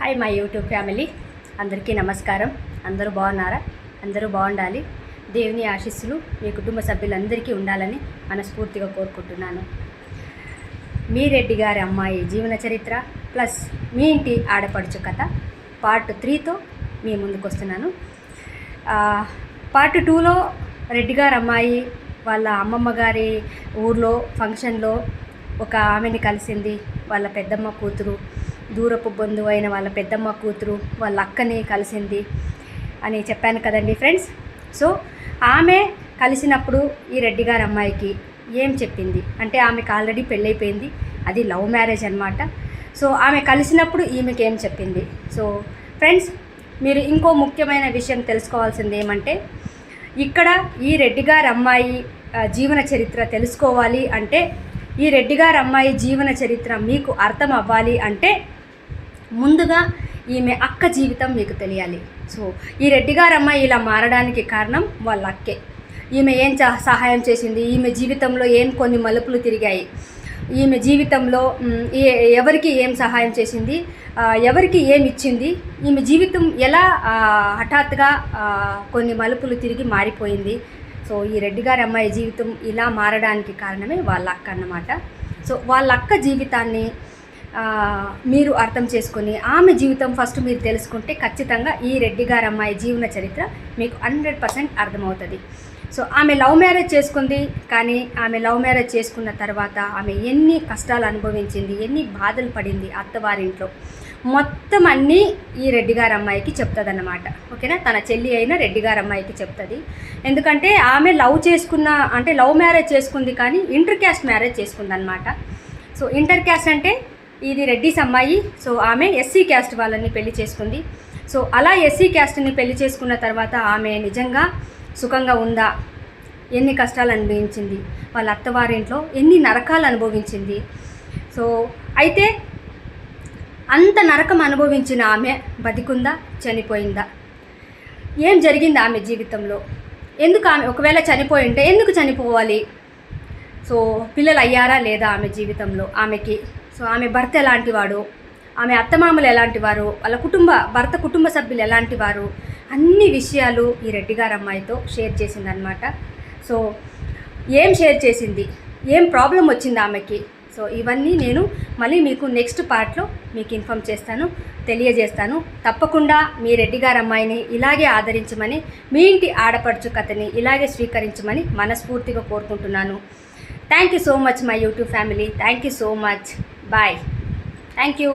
Hi my YouTube family, అందరికీ నమస్కారం. అందరూ బాగున్నారా? అందరూ బాగుండాలి. దేవుని ఆశీస్సులు మీ కుటుంబ సభ్యులందరికీ ఉండాలని మనస్ఫూర్తిగా కోరుకుంటున్నాను. మీ రెడ్డి గారి అమ్మాయి జీవన చరిత్ర ప్లస్ మీ ఇంటి ఆడపడుచు కథ పార్ట్ 3తో మీ ముందుకు వస్తున్నాను. పార్ట్ 2లో రెడ్డి గారి అమ్మాయి వాళ్ళ అమ్మమ్మ గారి ఊర్లో ఫంక్షన్లో ఒక ఆమెని కలిసింది. వాళ్ళ పెద్దమ్మ కూతురు, దూరపు బంధువు అయిన వాళ్ళ పెద్దమ్మ కూతురు వాళ్ళ అక్కని కలిసింది అని చెప్పాను కదండి ఫ్రెండ్స్. సో ఆమె కలిసినప్పుడు ఈ రెడ్డి గారి అమ్మాయికి ఏం చెప్పింది అంటే, ఆమెకు ఆల్రెడీ పెళ్ళైపోయింది, అది లవ్ మ్యారేజ్ అనమాట. సో ఆమె కలిసినప్పుడు ఈమెకి ఏం చెప్పింది. సో ఫ్రెండ్స్, మీరు ఇంకో ముఖ్యమైన విషయం తెలుసుకోవాల్సింది ఏమంటే, ఇక్కడ ఈ రెడ్డి గారి అమ్మాయి జీవన చరిత్ర తెలుసుకోవాలి అంటే, ఈ రెడ్డి గారి అమ్మాయి జీవన చరిత్ర మీకు అర్థం అవ్వాలి అంటే ముందుగా ఈమె అక్క జీవితం మీకు తెలియాలి. సో ఈ రెడ్డి గారి అమ్మాయి ఇలా మారడానికి కారణం వాళ్ళ అక్కే. ఈమె ఏం సహాయం చేసింది, ఈమె జీవితంలో ఏం కొన్ని మలుపులు తిరిగాయి, ఈమె జీవితంలో ఎవరికి ఏం సహాయం చేసింది, ఎవరికి ఏమి ఇచ్చింది, ఈమె జీవితం ఎలా హఠాత్తుగా కొన్ని మలుపులు తిరిగి మారిపోయింది. సో ఈ రెడ్డి గారి అమ్మాయి జీవితం ఇలా మారడానికి కారణమే వాళ్ళ అక్క అన్నమాట. సో వాళ్ళ అక్క జీవితాన్ని మీరు అర్థం చేసుకొని ఆమె జీవితం ఫస్ట్ మీరు తెలుసుకుంటే ఖచ్చితంగా ఈ రెడ్డి గారి అమ్మాయి జీవన చరిత్ర మీకు 100% అర్థమవుతుంది. సో ఆమె లవ్ మ్యారేజ్ చేసుకుంది, కానీ ఆమె లవ్ మ్యారేజ్ చేసుకున్న తర్వాత ఆమె ఎన్ని కష్టాలు అనుభవించింది, ఎన్ని బాధలు పడింది అత్తవారింట్లో, మొత్తం అన్నీ ఈ రెడ్డి గారి అమ్మాయికి చెప్తుందన్నమాట. ఓకేనా? తన చెల్లి అయిన రెడ్డి గారి అమ్మాయికి చెప్తుంది. ఎందుకంటే ఆమె లవ్ మ్యారేజ్ చేసుకుంది, కానీ ఇంటర్ క్యాస్ట్ మ్యారేజ్ చేసుకుందన్నమాట. సో ఇంటర్ క్యాస్ట్ అంటే ఇది రెడ్డిస్ అమ్మాయి. సో ఆమె ఎస్సీ క్యాస్ట్ వాళ్ళని పెళ్లి చేసుకుంది. సో అలా ఎస్సీ క్యాస్ట్ని పెళ్లి చేసుకున్న తర్వాత ఆమె నిజంగా సుఖంగా ఉందా, ఎన్ని కష్టాలు అనుభవించింది, వాళ్ళ అత్తవారింట్లో ఎన్ని నరకాలు అనుభవించింది. సో అయితే అంత నరకం అనుభవించిన ఆమె బతికుందా, చనిపోయిందా, ఏం జరిగింది ఆమె జీవితంలో, ఎందుకు ఆమె ఒకవేళ చనిపోయి ఉంటే ఎందుకు చనిపోవాలి, సో పిల్లలు అయ్యారా లేదా ఆమె జీవితంలో ఆమెకి, సో ఆమె భర్త ఎలాంటి వాడు, ఆమె అత్తమామలు ఎలాంటి వారు, వాళ్ళ భర్త కుటుంబ సభ్యులు ఎలాంటి వారు, అన్ని విషయాలు ఈ రెడ్డి గారి అమ్మాయితో షేర్ చేసిందనమాట. సో ఏం షేర్ చేసింది, ఏం ప్రాబ్లం వచ్చింది ఆమెకి, సో ఇవన్నీ నేను మళ్ళీ మీకు నెక్స్ట్ పార్ట్లో మీకు ఇన్ఫామ్ చేస్తాను, తెలియజేస్తాను. తప్పకుండా మీ రెడ్డి గారి అమ్మాయిని ఇలాగే ఆదరించమని, మీ ఇంటి ఆడపడుచు కథని ఇలాగే స్వీకరించమని మనస్ఫూర్తిగా కోరుకుంటున్నాను. Thank you so much my YouTube family. Thank you so much. Bye. Thank you.